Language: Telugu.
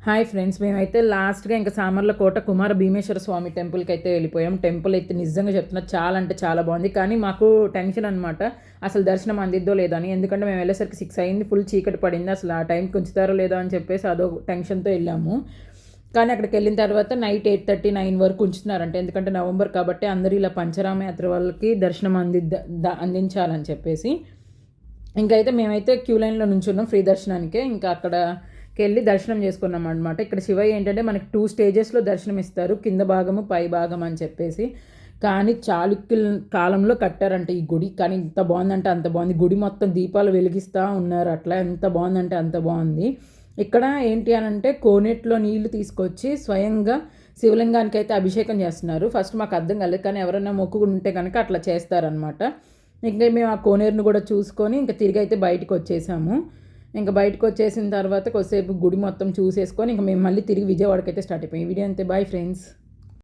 హాయ్ ఫ్రెండ్స్, మేమైతే లాస్ట్గా ఇంకా సామర్లకోట కుమార భీమేశ్వర స్వామి టెంపుల్కి అయితే వెళ్ళిపోయాం. టెంపుల్ అయితే నిజంగా చెప్తున్నా చాలా అంటే చాలా బాగుంది. కానీ మాకు టెన్షన్ అనమాట, అసలు దర్శనం అందిద్దో లేదో అని. ఎందుకంటే మేము వెళ్ళేసరికి 6 అయింది, ఫుల్ చీకటి పడింది. అసలు ఆ టైంకి ఉంచుతారో లేదో అని చెప్పేసి అదో టెన్షన్తో వెళ్ళాము. కానీ అక్కడికి వెళ్ళిన తర్వాత నైట్ 8:30, 9 వరకు ఉంచుతున్నారంట. ఎందుకంటే నవంబర్ కాబట్టి అందరూ ఇలా పంచరామ యాత్ర వాళ్ళకి దర్శనం అందించాలని చెప్పేసి. ఇంకైతే మేమైతే క్యూ లైన్లో నుంచున్నాం ఫ్రీ దర్శనానికే. ఇంకా అక్కడికి వెళ్ళి దర్శనం చేసుకున్నాం అనమాట. ఇక్కడ శివయ్య ఏంటంటే మనకి 2 స్టేజెస్లో దర్శనం ఇస్తారు, కింద భాగము పై భాగం అని చెప్పేసి. కానీ చాళుక్యుల కాలంలో కట్టారంట ఈ గుడి. కానీ ఇంత బాగుందంటే అంత బాగుంది. గుడి మొత్తం దీపాలు వెలిగిస్తూ ఉన్నారు, అట్లా ఎంత బాగుందంటే అంత బాగుంది. ఇక్కడ ఏంటి అని అంటే కోనేట్లో నీళ్లు తీసుకొచ్చి స్వయంగా శివలింగానికి అయితే అభిషేకం చేస్తున్నారు. ఫస్ట్ మాకు అర్థం కాలేదు, కానీ ఎవరైనా మొక్కుకుంటే కనుక అట్లా చేస్తారనమాట. ఇంకా మేము ఆ కోనేరును కూడా చూసుకొని ఇంకా తిరిగి అయితే బయటకు వచ్చేసాము. ఇంకా బయటకు వచ్చేసిన తర్వాత కొద్దిసేపు గుడి మొత్తం చూసేసుకొని ఇంకా మేము మళ్ళీ తిరిగి విజయవాడకి అయితే స్టార్ట్ అయిపోయాం. ఈ వీడియో అంతే. Bye friends.